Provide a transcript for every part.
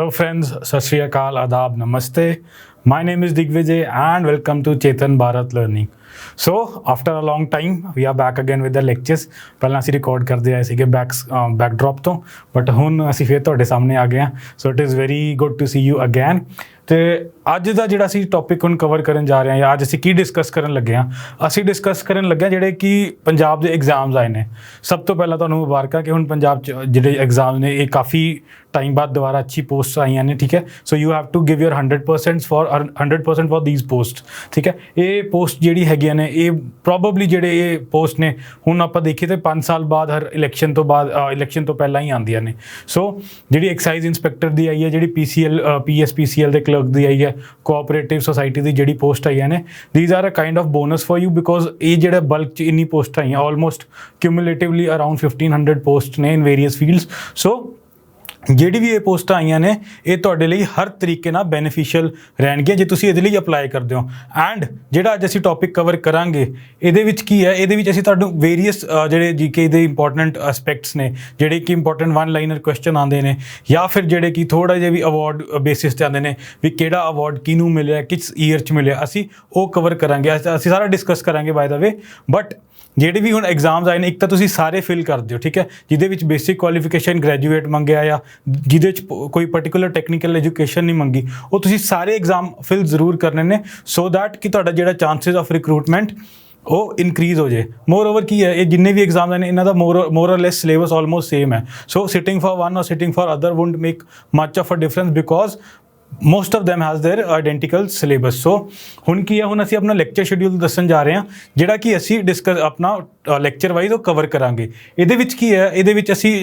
Hello friends, Sat Shri Akal, Adab, Namaste. My name is Digvijay and welcome to Chetan Bharat Learning. So after a long time we are back again with the lectures. ਪਹਿਲਾਂ ਅਸੀਂ record ਕਰਦੇ ਆਏ ਸੀਗੇ backdrop ਤੋਂ, but ਹੁਣ ਅਸੀਂ ਫਿਰ ਤੁਹਾਡੇ ਸਾਹਮਣੇ ਆ ਗਏ ਹਾਂ. So it is very good to see you again. ਤੇ ਅੱਜ ਦਾ ਜਿਹੜਾ ਅਸੀਂ ਟੌਪਿਕ ਹੁਣ ਕਵਰ ਕਰਨ ਜਾ ਰਹੇ ਹਾਂ, ਜਾਂ ਅੱਜ ਅਸੀਂ ਕੀ ਡਿਸਕਸ ਕਰਨ ਲੱਗੇ ਹਾਂ, ਅਸੀਂ ਡਿਸਕਸ ਕਰਨ ਲੱਗੇ ਹਾਂ ਜਿਹੜੇ ਕਿ ਪੰਜਾਬ ਦੇ ਐਗਜ਼ਾਮਸ ਆਏ ਨੇ. ਸਭ ਤੋਂ ਪਹਿਲਾਂ ਤੁਹਾਨੂੰ ਮੁਬਾਰਕਾਂ ਕਿ ਹੁਣ ਪੰਜਾਬ 'ਚ ਜਿਹੜੇ ਐਗਜ਼ਾਮ ਨੇ ਇਹ ਕਾਫੀ ਟਾਈਮ ਬਾਅਦ ਦੁਬਾਰਾ ਅੱਛੀ ਪੋਸਟ ਆਈਆਂ ਨੇ. ਠੀਕ ਹੈ, so you have to give your 100% for these post. ਠੀਕ ਹੈ, ਇਹ ਪੋਸਟ ਜਿਹੜੀ ਹੈਗੀਆਂ ਨੇ ਇਹ ਪ੍ਰੋਬੇਬਲੀ ਜਿਹੜੇ ਇਹ ਪੋਸਟ ਨੇ ਹੁਣ ਆਪਾਂ ਦੇਖੀਏ ਤਾਂ 5 ਸਾਲ ਬਾਅਦ ਹਰ ਇਲੈਕਸ਼ਨ ਤੋਂ ਪਹਿਲਾਂ ਹੀ ਆਉਂਦੀਆਂ ਨੇ. ਸੋ ਜਿਹੜੀ ਐਕਸਾਈਜ਼ ਇੰਸਪੈਕਟਰ ਦੀ ਆਈ ਹੈ, ਜਿਹੜੀ PSPCL ਦੇ ਕਲਰਕ ਦੀ ਆਈ ਹੈ, ਕੋਆਪਰੇਟਿਵ ਸੋਸਾਇਟੀ ਦੀ ਜਿਹੜੀ ਪੋਸਟ ਆਈਆਂ ਨੇ, these are a kind of bonus for you because ਇਹ ਜਿਹੜਾ ਬਲਕ 'ਚ ਇੰਨੀ ਪੋਸਟ ਆਈਆਂ, ਆਲਮੋਸਟ ਕਿਊਮੂਲੇਟਿਵਲੀ ਅਰਾਊਂਡ 1500 ਪੋਸਟ ਨੇ ਇਨ ਵੇਰੀਅਸ ਫੀਲਡਸ. ਸੋ ਜਿਹੜੀ ਵੀ ਇਹ ਪੋਸਟਾਂ ਆਈਆਂ ਨੇ ਇਹ ਤੁਹਾਡੇ ਲਈ ਹਰ ਤਰੀਕੇ ਨਾਲ ਬੈਨੀਫੀਸ਼ੀਅਲ ਰਹਿਣਗੀਆਂ ਜੇ ਤੁਸੀਂ ਇਹਦੇ ਲਈ ਅਪਲਾਈ ਕਰਦੇ ਹੋ. ਐਂਡ ਜਿਹੜਾ ਅੱਜ ਅਸੀਂ ਟੌਪਿਕ ਕਵਰ ਕਰਾਂਗੇ ਇਹਦੇ ਵਿੱਚ ਕੀ ਹੈ, ਇਹਦੇ ਵਿੱਚ ਅਸੀਂ ਤੁਹਾਨੂੰ ਵੇਰੀਅਸ ਜਿਹੜੇ GK ਦੇ ਇੰਪੋਰਟੈਂਟ ਐਸਪੈਕਟਸ ਨੇ, ਜਿਹੜੇ ਕਿ ਇੰਪੋਰਟੈਂਟ 1 ਲਾਈਨਰ ਕੁਐਸਚਨ ਆਉਂਦੇ ਨੇ, ਜਾਂ ਫਿਰ ਜਿਹੜੇ ਕਿ ਥੋੜ੍ਹਾ ਜਿਹਾ ਵੀ ਅਵਾਰਡ ਬੇਸਿਸ 'ਤੇ ਆਉਂਦੇ ਨੇ ਵੀ ਕਿਹੜਾ ਅਵਾਰਡ ਕਿਹਨੂੰ ਮਿਲਿਆ, ਕਿਸ ਈਅਰ 'ਚ ਮਿਲਿਆ, ਅਸੀਂ ਉਹ ਕਵਰ ਕਰਾਂਗੇ. ਅਸੀਂ ਸਾਰਾ ਡਿਸਕਸ ਕਰਾਂਗੇ ਬਾਏ ਦਾ ਵੇ. ਬਟ ਜਿਹੜੇ ਵੀ ਹੁਣ ਐਗਜ਼ਾਮਸ ਆਏ ਨੇ ਇੱਕ ਤਾਂ ਤੁਸੀਂ ਸਾਰੇ ਫਿਲ ਕਰ ਦਿਓ. ਠੀਕ ਹੈ, ਜਿਹਦੇ ਵਿੱਚ ਬੇਸਿਕ ਕੁਆਲੀਫਿਕੇਸ਼ਨ ਗ੍ਰੈਜੂਏਟ ਮੰਗਿਆ ਜਾਂ ਜਿਹਦੇ 'ਚ ਕੋਈ ਪਰਟੀਕੂਲਰ ਟੈਕਨੀਕਲ ਐਜੂਕੇਸ਼ਨ ਨਹੀਂ ਮੰਗੀ, ਉਹ ਤੁਸੀਂ ਸਾਰੇ ਐਗਜ਼ਾਮ ਫਿਲ ਜ਼ਰੂਰ ਕਰਨੇ ਨੇ ਸੋ ਦੈਟ ਕਿ ਤੁਹਾਡਾ ਜਿਹੜਾ ਚਾਂਸਿਸ ਆਫ ਰਿਕਰੂਟਮੈਂਟ ਉਹ ਇਨਕਰੀਜ਼ ਹੋ ਜਾਏ. ਮੋਰ ਓਵਰ ਕੀ ਹੈ, ਇਹ ਜਿੰਨੇ ਵੀ ਐਗਜ਼ਾਮ ਨੇ ਇਹਨਾਂ ਦਾ ਮੋਰ ਔਰ ਲੈਸ ਸਿਲੇਬਸ ਆਲਮੋਸਟ ਸੇਮ ਹੈ. So sitting for one or sitting for other wouldn't make much of a difference because most of them has their identical syllabus. So ਹੁਣ ਕੀ ਹੈ, ਹੁਣ ਅਸੀਂ ਆਪਣਾ ਲੈਕਚਰ ਸ਼ਡਿਊਲ ਦੱਸਣ ਜਾ ਰਹੇ ਹਾਂ ਜਿਹੜਾ ਕਿ ਅਸੀਂ ਡਿਸਕਸ ਆਪਣਾ ਲੈਕਚਰ ਵਾਈਜ਼ ਉਹ ਕਵਰ ਕਰਾਂਗੇ. ਇਹਦੇ ਵਿੱਚ ਕੀ ਹੈ, ਇਹਦੇ ਵਿੱਚ ਅਸੀਂ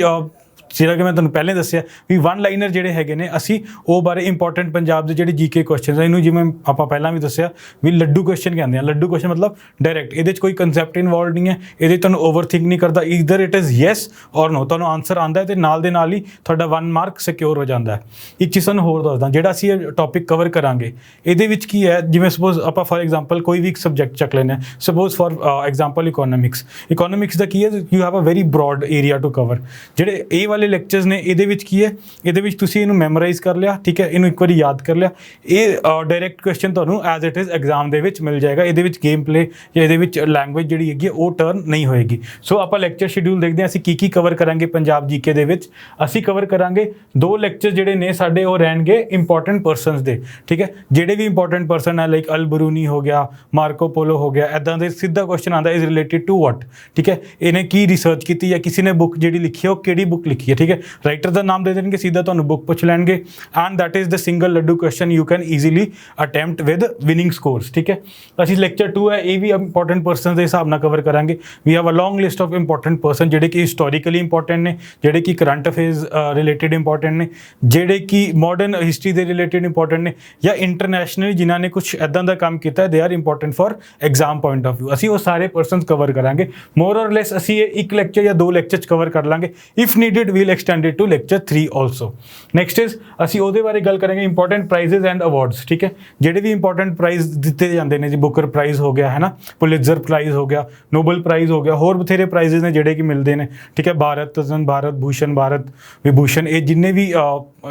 ਜਿਹੜਾ ਕਿ ਮੈਂ ਤੁਹਾਨੂੰ ਪਹਿਲਾਂ ਦੱਸਿਆ ਵੀ 1 ਲਾਈਨਰ ਜਿਹੜੇ ਹੈਗੇ ਨੇ ਅਸੀਂ ਉਹ ਬਾਰੇ ਇੰਪੋਰਟੈਂਟ ਪੰਜਾਬ ਦੇ ਜਿਹੜੇ GK ਕੁਐਸਚਨਸ, ਇਹਨੂੰ ਜਿਵੇਂ ਆਪਾਂ ਪਹਿਲਾਂ ਵੀ ਦੱਸਿਆ ਵੀ ਲੱਡੂ ਕੁਐਸਚਨ ਕਹਿੰਦੇ ਆ. ਲੱਡੂ ਕੁਐਸਚਨ ਮਤਲਬ ਡਾਇਰੈਕਟ, ਇਹਦੇ 'ਚ ਕੋਈ ਕਨਸੈਪਟ ਇਨਵੋਲਵਡ ਨਹੀਂ ਹੈ, ਇਹਦੇ ਤੁਹਾਨੂੰ ਓਵਰਥਿੰਕ ਨਹੀਂ ਕਰਦਾ. ਈਦਰ ਇਟ ਇਜ਼ ਯੈਸ ਔਰ ਨੋ, ਤੁਹਾਨੂੰ ਆਨਸਰ ਆਉਂਦਾ ਹੈ ਅਤੇ ਨਾਲ ਦੇ ਨਾਲ ਹੀ ਤੁਹਾਡਾ 1 ਮਾਰਕ ਸਿਕਿਉਰ ਹੋ ਜਾਂਦਾ ਹੈ. ਇੱਕ ਚੀਜ਼ ਤੁਹਾਨੂੰ ਹੋਰ ਦੱਸਦਾ, ਜਿਹੜਾ ਅਸੀਂ ਇਹ ਟੌਪਿਕ ਕਵਰ ਕਰਾਂਗੇ ਇਹਦੇ ਵਿੱਚ ਕੀ ਹੈ, ਜਿਵੇਂ ਸਪੋਜ਼ ਆਪਾਂ ਫॉर ਐਗਜ਼ਾਮਪਲ ਕੋਈ ਵੀ ਇੱਕ ਸਬਜੈਕਟ ਚੱਕ ਲੈਂਦੇ ਹਾਂ, ਸਪੋਜ਼ ਫॉर ਐਗਜ਼ਾਮਪਲ ਇਕੋਨੋਮਿਕਸ ਦਾ ਕੀ ਹੈ, you have a very broad area to cover. ਜਿਹੜੇ ਇਹ ਵਾਲੇ ਲੈਕਚਰਸ ਨੇ ਇਹਦੇ ਵਿੱਚ ਕੀ ਹੈ, ਇਹਦੇ ਵਿੱਚ ਤੁਸੀਂ ਇਹਨੂੰ ਮੈਮੋਰਾਈਜ਼ ਕਰ ਲਿਆ. ਠੀਕ ਹੈ, ਇਹਨੂੰ ਇੱਕ ਵਾਰੀ ਯਾਦ ਕਰ ਲਿਆ, ਇਹ ਡਾਇਰੈਕਟ ਕੁਐਸਚਨ ਤੁਹਾਨੂੰ ਐਜ਼ ਇਟ ਇਜ਼ ਐਗਜ਼ਾਮ ਦੇ ਵਿੱਚ ਮਿਲ ਜਾਏਗਾ. ਇਹਦੇ ਵਿੱਚ ਗੇਮ ਪਲੇ ਜਾਂ ਇਹਦੇ ਵਿੱਚ ਲੈਂਗੁਏਜ ਜਿਹੜੀ ਹੈਗੀ ਉਹ ਟਰਨ ਨਹੀਂ ਹੋਏਗੀ. ਸੋ ਆਪਾਂ ਲੈਕਚਰ ਸ਼ਡਿਊਲ ਦੇਖਦੇ ਹਾਂ ਅਸੀਂ ਕੀ ਕਵਰ ਕਰਾਂਗੇ. ਪੰਜਾਬ GK ਦੇ ਵਿੱਚ ਅਸੀਂ ਕਵਰ ਕਰਾਂਗੇ 2 ਲੈਕਚਰ ਜਿਹੜੇ ਨੇ ਸਾਡੇ ਉਹ ਰਹਿਣਗੇ ਇੰਪੋਰਟੈਂਟ ਪਰਸਨਸ ਦੇ. ਠੀਕ ਹੈ, ਜਿਹੜੇ ਵੀ ਇੰਪੋਰਟੈਂਟ ਪਰਸਨ ਹੈ ਲਾਈਕ ਅਲਬਰੂਨੀ ਹੋ ਗਿਆ, ਮਾਰਕੋ ਪੋਲੋ ਹੋ ਗਿਆ, ਇੱਦਾਂ ਦੇ ਸਿੱਧਾ ਕੁਐਸਚਨ ਆਉਂਦਾ ਇਜ਼ ਰਿਲੇਟਿਡ ਟੂ ਵਾਟ. ਠੀਕ ਹੈ, ਇਹਨੇ ਕੀ ਰਿਸਰਚ ਕੀਤੀ ਜਾਂ ਕਿਸੇ ਨੇ ਬੁੱਕ ਜਿਹੜੀ ਲਿਖੀ ਹੈ ਉਹ ਕਿਹੜੀ ਬੁੱਕ ਲਿਖੀ ਹੈ. ਠੀਕ ਹੈ, ਰਾਈਟਰ ਦਾ ਨਾਮ ਦੇ ਦੇਣਗੇ, ਸਿੱਧਾ ਤੁਹਾਨੂੰ ਬੁੱਕ ਪੁੱਛ ਲੈਣਗੇ and that is the single laddoo question you can easily attempt with winning scores. ਠੀਕ ਹੈ, ਅਸੀਂ ਲੈਕਚਰ 2 ਹੈ ਇਹ ਵੀ ਇੰਪੋਰਟੈਂਟ ਪਰਸਨ ਦੇ ਹਿਸਾਬ ਨਾਲ ਕਵਰ ਕਰਾਂਗੇ. We have a long list of important person ਜਿਹੜੇ ਕਿ ਹਿਸਟੋਰੀਕਲੀ ਇੰਪੋਰਟੈਂਟ ਨੇ, ਜਿਹੜੇ ਕਿ ਕਰੰਟ ਅਫੇਅਰਸ ਰਿਲੇਟਿਡ ਇੰਪੋਰਟੈਂਟ ਨੇ, ਜਿਹੜੇ ਕਿ ਮਾਡਰਨ ਹਿਸਟਰੀ ਦੇ ਰਿਲੇਟਿਡ ਇੰਪੋਰਟੈਂਟ ਨੇ, ਜਾਂ ਇੰਟਰਨੈਸ਼ਨਲੀ ਜਿਨ੍ਹਾਂ ਨੇ ਕੁਛ ਇੱਦਾਂ ਦਾ ਕੰਮ ਕੀਤਾ they are important for exam point of view. ਅਸੀਂ ਉਹ ਸਾਰੇ ਪਰਸਨਸ ਕਵਰ ਕਰਾਂਗੇ. ਮੋਰ ਔਰ ਲੈਸ ਅਸੀਂ ਇਹ ਇੱਕ ਲੈਕਚਰ ਜਾਂ 2 ਲੈਕਚਰ 'ਚ ਕਵਰ ਕਰ ਲਾਂਗੇ. If needed we'll extend it to lecture 3 also. Next is ਅਸੀਂ ਉਹਦੇ ਬਾਰੇ ਗੱਲ ਕਰਾਂਗੇ ਇੰਪੋਰਟੈਂਟ ਪ੍ਰਾਈਜ਼ਸ ਐਂਡ ਅਵਾਰਡਸ. ਠੀਕ ਹੈ, ਜਿਹੜੇ ਵੀ ਇੰਪੋਰਟੈਂਟ ਪ੍ਰਾਈਜ਼ ਦਿੱਤੇ ਜਾਂਦੇ ਨੇ, ਜੀ ਬੁਕਰ ਪ੍ਰਾਈਜ਼ ਹੋ ਗਿਆ ਹੈ ਨਾ, ਪੁਲਿਟਜ਼ਰ ਪ੍ਰਾਈਜ਼ ਹੋ ਗਿਆ, ਨੋਬਲ ਪ੍ਰਾਈਜ਼ ਹੋ ਗਿਆ, ਹੋਰ ਬਥੇਰੇ ਪ੍ਰਾਈਜ਼ਸ ਨੇ ਜਿਹੜੇ ਕਿ ਮਿਲਦੇ ਨੇ. ਠੀਕ ਹੈ, ਭਾਰਤ ਰਤਨ, ਭਾਰਤ ਭੂਸ਼ਣ, ਭਾਰਤ ਵਿਭੂਸ਼ਣ, ਇਹ ਜਿੰਨੇ ਵੀ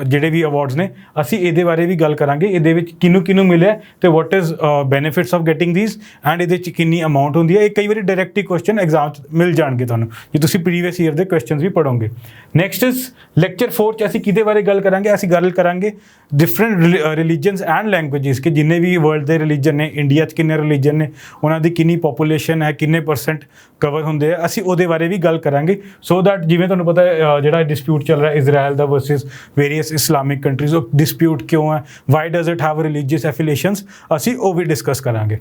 ਜਿਹੜੇ ਵੀ ਅਵਾਰਡਸ ਨੇ ਅਸੀਂ ਇਹਦੇ ਬਾਰੇ ਵੀ ਗੱਲ ਕਰਾਂਗੇ. ਇਹਦੇ ਵਿੱਚ ਕਿਹਨੂੰ ਮਿਲਿਆ ਅਤੇ what is benefits of getting these and ਇਹਦੇ 'ਚ ਕਿੰਨੀ ਅਮਾਊਂਟ ਹੁੰਦੀ ਹੈ. ਇਹ ਕਈ ਵਾਰੀ ਡਾਇਰੈਕਟ ਹੀ ਕੁਐਸਚਨ ਐਗਜ਼ਾਮ 'ਚ ਮਿਲ ਜਾਣਗੇ ਤੁਹਾਨੂੰ ਜੇ ਤੁਸੀਂ ਪ੍ਰੀਵੀਅਸ ਈਅਰ ਦੇ ਕੁਐਸਚਨਸ ਵੀ ਪੜ੍ਹੋਗੇ. ਨੈਕਸਟ ਇਜ਼ ਲੈਕਚਰ 4 'ਚ ਅਸੀਂ ਕਿਹਦੇ ਬਾਰੇ ਗੱਲ ਕਰਾਂਗੇ, ਅਸੀਂ ਗੱਲ ਕਰਾਂਗੇ ਡਿਫਰੈਂਟ ਰਿਲੀਜਨਸ ਐਂਡ ਲੈਂਗੁਏਜਿਸ ਕਿ ਜਿੰਨੇ ਵੀ ਵਰਲਡ ਦੇ ਰਿਲੀਜਨ ਨੇ, ਇੰਡੀਆ 'ਚ ਕਿੰਨੇ ਰਿਲੀਜਨ ਨੇ, ਉਹਨਾਂ ਦੀ ਕਿੰਨੀ ਪੋਪੂਲੇਸ਼ਨ ਹੈ, ਕਿੰਨੇ % ਕਵਰ ਹੁੰਦੇ ਆ, ਅਸੀਂ ਉਹਦੇ ਬਾਰੇ ਵੀ ਗੱਲ ਕਰਾਂਗੇ. ਸੋ ਦੈਟ ਜਿਵੇਂ ਤੁਹਾਨੂੰ ਪਤਾ ਜਿਹੜਾ ਡਿਸਪਿਊਟ ਚੱਲ ਰਿਹਾ ਇਜ਼ਰਾਈਲ ਦਾ ਵਰਸਿਸ ਵੇਰੀਅਸ ਇਸਲਾਮਿਕ ਕੰਟਰੀਜ਼, ਉਹ ਡਿਸਪਿਊਟ ਕਿਉਂ ਹੈ, why does it have religious affiliations, ਅਸੀਂ ਉਹ ਵੀ ਡਿਸਕਸ ਕਰਾਂਗੇ.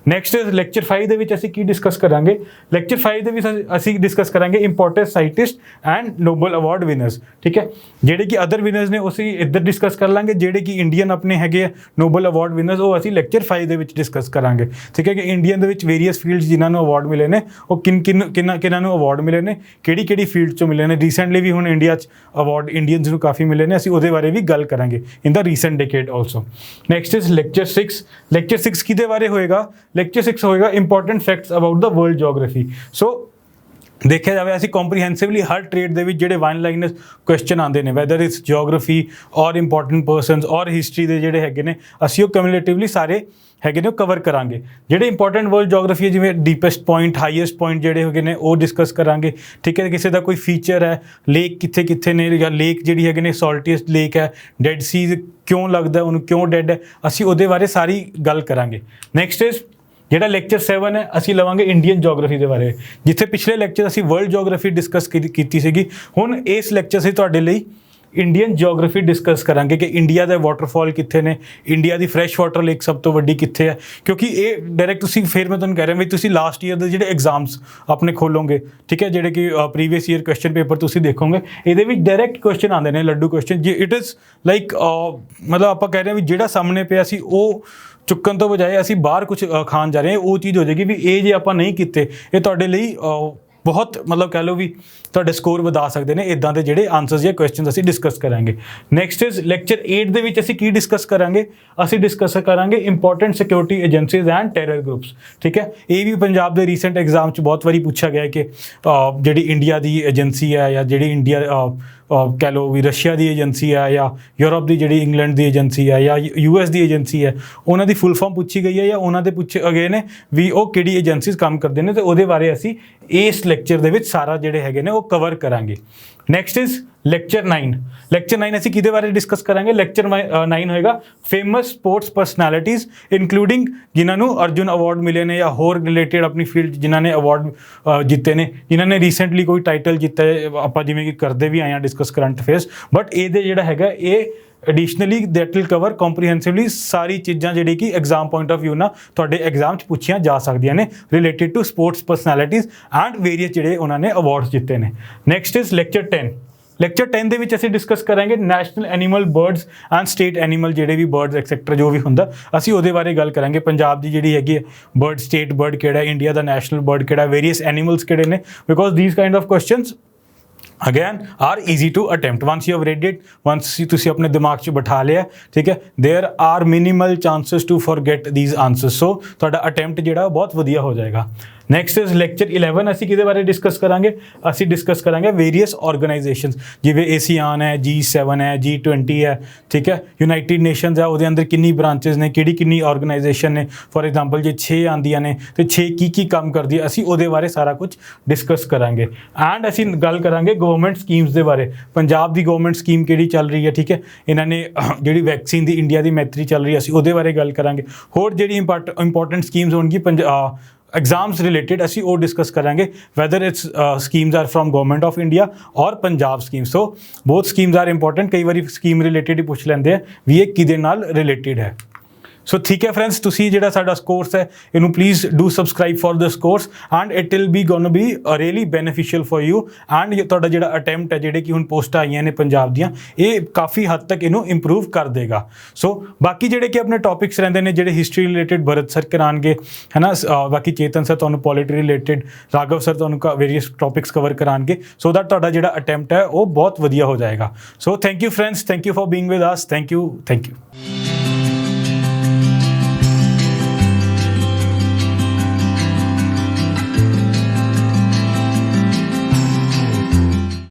ਨੈਕਸਟ ਲੈਕਚਰ 5 ਦੇ ਵਿੱਚ ਅਸੀਂ ਕੀ ਡਿਸਕਸ ਕਰਾਂਗੇ, ਲੈਕਚਰ 5 ਦੇ ਵਿੱਚ ਅਸੀਂ ਡਿਸਕਸ ਕਰਾਂਗੇ important scientist and Nobel award winners. ਠੀਕ ਹੈ, ਜਿਹੜੇ ਕਿ ਅਦਰ ਵਿਨਰਸ ਨੇ ਉਹ ਅਸੀਂ ਇੱਧਰ ਡਿਸਕਸ ਕਰ ਲਾਂਗੇ. ਜਿਹੜੇ ਕਿ ਇੰਡੀਅਨ ਆਪਣੇ ਹੈਗੇ ਆ ਨੋਬਲ ਅਵਾਰਡ ਵਿਨਰਸ ਉਹ ਅਸੀਂ ਲੈਕਚਰ 5 ਦੇ ਵਿੱਚ ਡਿਸਕਸ ਕਰਾਂਗੇ. ਠੀਕ ਹੈ, ਕਿ ਇੰਡੀਅਨ ਦੇ ਵਿੱਚ ਵੇਰੀਅਸ ਫੀਲਡਸ ਜਿਨ੍ਹਾਂ ਨੂੰ ਅਵਾਰਡ ਮਿਲੇ ਨੇ ਉਹ ਕਿਹਨਾਂ ਨੂੰ ਅਵਾਰਡ ਮਿਲੇ ਨੇ, ਕਿਹੜੀ ਫੀਲਡ 'ਚੋਂ ਮਿਲੇ ਨੇ. ਰੀਸੈਂਟਲੀ ਵੀ ਹੁਣ ਇੰਡੀਆ 'ਚ ਅਵਾਰਡ ਇੰਡੀਅਨਸ ਨੂੰ ਕਾਫੀ ਮਿਲੇ ਨੇ, ਅਸੀਂ ਉਹਦੇ ਬਾਰੇ ਵੀ ਗੱਲ ਕਰਾਂਗੇ in the recent decade also. Next is lecture 6. Lecture 6 ਕਿਹਦੇ ਬਾਰੇ ਹੋਏਗਾ, ਲੈਕਚਰ 6 ਹੋਏਗਾ important facts about the world geography. So ਦੇਖਿਆ ਜਾਵੇ ਅਸੀਂ ਕੰਪਰੀਹੈਂਸਿਵਲੀ ਹਰ ਟ੍ਰੇਡ ਦੇ ਵਿੱਚ ਜਿਹੜੇ ਵਨ ਲਾਈਨਰ ਕੁਐਸਚਨ ਆਉਂਦੇ ਨੇ, ਵੈਦਰ ਇਟਸ ਜਿਓਗ੍ਰਾਫੀ ਔਰ ਇੰਪੋਰਟੈਂਟ ਪਰਸਨਸ ਔਰ ਹਿਸਟਰੀ ਦੇ ਜਿਹੜੇ ਹੈਗੇ ਨੇ, ਅਸੀਂ ਉਹ ਕਮਿਊਲੇਟਿਵਲੀ ਸਾਰੇ ਹੈਗੇ ਨੇ ਉਹ ਕਵਰ ਕਰਾਂਗੇ। ਜਿਹੜੇ ਇੰਪੋਰਟੈਂਟ ਵਰਲਡ ਜਿਓਗ੍ਰਾਫੀ ਹੈ, ਜਿਵੇਂ ਡੀਪੈਸਟ ਪੁਆਇੰਟ, ਹਾਈਐਸਟ ਪੁਆਇੰਟ ਜਿਹੜੇ ਹੈਗੇ ਨੇ ਉਹ ਡਿਸਕਸ ਕਰਾਂਗੇ, ਠੀਕ ਹੈ। ਕਿਸੇ ਦਾ ਕੋਈ ਫੀਚਰ ਹੈ, ਲੇਕ ਕਿੱਥੇ ਕਿੱਥੇ ਨੇ, ਜਾਂ ਲੇਕ ਜਿਹੜੀ ਹੈਗੇ ਨੇ ਸੌਲਟੀਐਸਟ ਲੇਕ ਹੈ, ਡੈਡ ਸੀਜ਼ ਕਿਉਂ ਲੱਗਦਾ, ਉਹਨੂੰ ਕਿਉਂ ਡੈਡ ਹੈ, ਅਸੀਂ ਉਹਦੇ ਬਾਰੇ ਸਾਰੀ ਗੱਲ ਕਰਾਂਗੇ। ਨੈਕਸਟ ਇਜ਼ ਜਿਹੜਾ ਲੈਕਚਰ 7 ਹੈ, ਅਸੀਂ ਲਵਾਂਗੇ ਇੰਡੀਅਨ ਜੋਗ੍ਰਾਫੀ ਦੇ ਬਾਰੇ। ਜਿੱਥੇ ਪਿਛਲੇ ਲੈਕਚਰ ਅਸੀਂ ਵਰਲਡ ਜੋਗ੍ਰਾਫੀ ਡਿਸਕਸ ਕੀਤੀ ਸੀਗੀ, ਹੁਣ ਇਸ ਲੈਕਚਰ 'ਚ ਤੁਹਾਡੇ ਲਈ ਇੰਡੀਅਨ ਜੋਗ੍ਰਾਫੀ ਡਿਸਕਸ ਕਰਾਂਗੇ ਕਿ ਇੰਡੀਆ ਦੇ ਵਾਟਰਫਾਲ ਕਿੱਥੇ ਨੇ, ਇੰਡੀਆ ਦੀ ਫਰੈਸ਼ ਵਾਟਰ ਲੇਕ ਸਭ ਤੋਂ ਵੱਡੀ ਕਿੱਥੇ ਹੈ। ਕਿਉਂਕਿ ਇਹ ਡਾਇਰੈਕਟ ਤੁਸੀਂ, ਫਿਰ ਮੈਂ ਤੁਹਾਨੂੰ ਕਹਿ ਰਿਹਾ ਵੀ ਤੁਸੀਂ ਲਾਸਟ ਈਅਰ ਦੇ ਜਿਹੜੇ ਐਗਜ਼ਾਮਸ ਆਪਣੇ ਖੋਲੋਗੇ, ਠੀਕ ਹੈ, ਜਿਹੜੇ ਕਿ ਪ੍ਰੀਵੀਅਸ ਈਅਰ ਕੁਐਸਚਨ ਪੇਪਰ ਤੁਸੀਂ ਦੇਖੋਗੇ, ਇਹਦੇ ਵਿੱਚ ਡਾਇਰੈਕਟ ਕੁਐਸਚਨ ਆਉਂਦੇ ਨੇ, ਲੱਡੂ ਕੁਐਸਚਨ। ਜੇ ਇਟ ਇਜ਼ ਲਾਈਕ ਮਤਲਬ ਆਪਾਂ ਕਹਿ ਰਹੇ ਹਾਂ ਵੀ ਜਿਹੜਾ ਸਾਹਮਣੇ ਪਿਆ ਸੀ ਉਹ ਚੁੱਕਣ ਤੋਂ ਬਜਾਏ ਅਸੀਂ ਬਾਹਰ ਕੁਝ ਖਾਣ ਜਾ ਰਹੇ ਹਾਂ, ਉਹ ਚੀਜ਼ ਹੋ ਜਾਏਗੀ ਵੀ ਇਹ ਜੇ ਆਪਾਂ ਨਹੀਂ ਕੀਤੇ, ਇਹ ਤੁਹਾਡੇ ਲਈ ਬਹੁਤ ਮਤਲਬ ਕਹਿ ਲਓ ਵੀ ਤੁਹਾਡੇ ਸਕੋਰ ਵਧਾ ਸਕਦੇ ਨੇ। ਇੱਦਾਂ ਦੇ ਜਿਹੜੇ ਆਨਸਰਸ ਜਾਂ ਕੁਐਸਚਨਸ ਅਸੀਂ ਡਿਸਕਸ ਕਰਾਂਗੇ। ਨੈਕਸਟ ਇਜ਼ ਲੈਕਚਰ 8 ਦੇ ਵਿੱਚ ਅਸੀਂ ਕੀ ਡਿਸਕਸ ਕਰਾਂਗੇ, ਅਸੀਂ ਡਿਸਕਸ ਕਰਾਂਗੇ important security agencies and terror groups, ਠੀਕ ਹੈ। ਇਹ ਵੀ ਪੰਜਾਬ ਦੇ ਰੀਸੈਂਟ ਐਗਜ਼ਾਮ 'ਚ ਬਹੁਤ ਵਾਰੀ ਪੁੱਛਿਆ ਗਿਆ ਕਿ ਜਿਹੜੀ ਇੰਡੀਆ ਦੀ ਏਜੰਸੀ ਹੈ, ਜਾਂ ਜਿਹੜੀ ਇੰਡੀਆ ਕਹਿ ਲਓ ਵੀ ਰਸ਼ੀਆ ਦੀ ਏਜੰਸੀ ਹੈ, ਜਾਂ ਯੂਰਪ ਦੀ ਜਿਹੜੀ ਇੰਗਲੈਂਡ ਦੀ ਏਜੰਸੀ ਹੈ, ਜਾਂ US ਦੀ ਏਜੰਸੀ ਹੈ, ਉਹਨਾਂ ਦੀ ਫੁੱਲ ਫਾਰਮ ਪੁੱਛੀ ਗਈ ਹੈ, ਜਾਂ ਉਹਨਾਂ ਦੇ ਪੁੱਛੇ ਗਏ ਨੇ ਵੀ ਉਹ ਕਿਹੜੀ ਏਜੰਸੀਜ਼ ਕੰਮ ਕਰਦੇ ਨੇ, ਤੇ ਉਹਦੇ ਬਾਰੇ ਅਸੀਂ ਇਸ ਲੈਕਚਰ ਦੇ ਵਿੱਚ ਸਾਰਾ ਜਿਹੜੇ ਹੈਗੇ ਨੇ ਉਹ ਕਵਰ ਕਰਾਂਗੇ। Next is lecture 9। ਲੈਕਚਰ 9 ਅਸੀਂ ਕਿਹਦੇ ਬਾਰੇ ਡਿਸਕਸ ਕਰਾਂਗੇ? ਲੈਕਚਰ 9 ਹੋਏਗਾ ਫੇਮਸ ਸਪੋਰਟਸ ਪਰਸਨੈਲਿਟੀਜ਼, ਇਨਕਲੂਡਿੰਗ ਜਿਨ੍ਹਾਂ ਨੂੰ ਅਰਜੁਨ ਅਵਾਰਡ ਮਿਲੇ ਨੇ, ਜਾਂ ਹੋਰ ਰਿਲੇਟਡ ਆਪਣੀ ਫੀਲਡ ਜਿਨ੍ਹਾਂ ਨੇ ਅਵਾਰਡ ਜਿੱਤੇ ਨੇ, ਜਿਨ੍ਹਾਂ ਨੇ ਰੀਸੈਂਟਲੀ ਕੋਈ ਟਾਈਟਲ ਜਿੱਤਾ ਹੈ। ਆਪਾਂ ਜਿਵੇਂ ਕਿ ਕਰਦੇ ਵੀ ਆਏ ਹਾਂ ਡਿਸਕਸ ਕਰੰਟ ਅਫੇਅਰਸ, ਬਟ ਇਹਦੇ ਜਿਹੜਾ ਹੈਗਾ ਇਹ ਐਡੀਸ਼ਨਲੀ ਦੈਟ ਵਿਲ ਕਵਰ ਕੰਪਰੀਹੈਂਸਿਵਲੀ ਸਾਰੀ ਚੀਜ਼ਾਂ ਜਿਹੜੀ ਕਿ ਐਗਜ਼ਾਮ ਪੁਆਇੰਟ ਆਫ ਵਿਊ ਨਾਲ ਤੁਹਾਡੇ ਐਗਜ਼ਾਮ 'ਚ ਪੁੱਛੀਆਂ ਜਾ ਸਕਦੀਆਂ ਨੇ related to sports personalities and various ਜਿਹੜੇ ਉਹਨਾਂ ਨੇ ਅਵਾਰਡਸ ਜਿੱਤੇ ਨੇ। Next is lecture 10। ਲੈਕਚਰ 10 ਦੇ ਵਿੱਚ ਅਸੀਂ ਡਿਸਕਸ ਕਰਾਂਗੇ national animal birds and state animal, ਜਿਹੜੇ ਵੀ ਬਰਡਸ ਐਕਸੈਕਟਰਾ ਜੋ ਵੀ ਹੁੰਦਾ, ਅਸੀਂ ਉਹਦੇ ਬਾਰੇ ਗੱਲ ਕਰਾਂਗੇ। ਪੰਜਾਬ ਦੀ ਜਿਹੜੀ ਹੈਗੀ ਹੈ ਬਰਡ, ਸਟੇਟ ਬਰਡ ਕਿਹੜਾ, ਇੰਡੀਆ ਦਾ ਨੈਸ਼ਨਲ ਬਰਡ ਕਿਹੜਾ, ਵੇਰੀਅਸ ਐਨੀਮਲਸ ਕਿਹੜੇ ਨੇ, because these kind of questions again are easy to attempt once you have read it, once ਤੁਸੀਂ ਆਪਣੇ ਦਿਮਾਗ 'ਚ ਬਿਠਾ ਲਿਆ, ਠੀਕ ਹੈ, there are minimal chances to forget these answers, so ਤੁਹਾਡਾ attempt ਜਿਹੜਾ ਬਹੁਤ ਵਧੀਆ ਹੋ ਜਾਏਗਾ। Next is lecture 11। ਅਸੀਂ ਕਿਹਦੇ ਬਾਰੇ ਡਿਸਕਸ ਕਰਾਂਗੇ? ਅਸੀਂ ਡਿਸਕਸ ਕਰਾਂਗੇ ਵੇਰੀਅਸ ਆਰਗੇਨਾਈਜੇਸ਼ਨਸ, ਜਿਵੇਂ ASEAN ਹੈ, G7 ਹੈ, G20 ਹੈ, ਠੀਕ ਹੈ, ਯੂਨਾਈਟਿਡ ਨੇਸ਼ਨਸ ਹੈ, ਉਹਦੇ ਅੰਦਰ ਕਿੰਨੀ ਬ੍ਰਾਂਚਿਸ ਨੇ, ਕਿਹੜੀ ਆਰਗੇਨਾਈਜੇਸ਼ਨ ਨੇ। ਫੋਰ ਐਗਜ਼ਾਮਪਲ ਜੇ 6 ਆਉਂਦੀਆਂ ਨੇ ਤੇ 6 ਕੀ ਕੰਮ ਕਰਦੀ ਹੈ, ਅਸੀਂ ਉਹਦੇ ਬਾਰੇ ਸਾਰਾ ਕੁਝ ਡਿਸਕਸ ਕਰਾਂਗੇ। ਐਂਡ ਅਸੀਂ ਗੱਲ ਕਰਾਂਗੇ ਗਵਰਨਮੈਂਟ ਸਕੀਮਸ ਦੇ ਬਾਰੇ। ਪੰਜਾਬ ਦੀ ਗਵਰਨਮੈਂਟ ਸਕੀਮ ਕਿਹੜੀ ਚੱਲ ਰਹੀ ਹੈ, ਠੀਕ ਹੈ, ਇਹਨਾਂ ਨੇ ਜਿਹੜੀ ਵੈਕਸੀਨ ਦੀ ਇੰਡੀਆ ਦੀ ਮੈਤਰੀ ਚੱਲ ਰਹੀ ਹੈ, ਅਸੀਂ ਉਹਦੇ ਬਾਰੇ ਗੱਲ ਕਰਾਂਗੇ। ਹੋਰ ਜਿਹੜੀ ਇੰਪੋਰਟੈਂਟ ਸਕੀਮਸ ਹੋਣਗੀ एग्जाम्स रिलेटेड असी वो डिस्कस करेंगे, whether it's schemes are from government of India और Punjab scheme. So both schemes are important. कई बार स्कीम रिलेटेड ही पूछ लेंगे भी ये किदे नाल रिलेटेड है। सो ठीक है फ्रेंड्स, तुसी जिहड़ा साडा कोर्स है इनू please do subscribe for this course and it will be gonna be really beneficial for you. And तुहाडा जिहड़ा अटैम्प्ट है, जिहड़े कि हुण पोस्टां आईयां ने पंजाब दियां, ये काफ़ी हद तक इनू इंप्रूव कर देगा। सो बाकी जिहड़े कि अपने टॉपिक्स रहिंदे ने, जिहड़े हिस्ट्री रिलेटेड भरत सर कराणगे, है ना, बाकी चेतन सर तुहानूं पॉलिटी रिलेटेड, राघव सर तुहानूं वेरीअस टॉपिक्स कवर कराणगे, सो दैट तुहाडा जिहड़ा अटैम्प्ट है वो बहुत वधिया हो जाएगा। So thank you friends, thank you for being with us, thank you.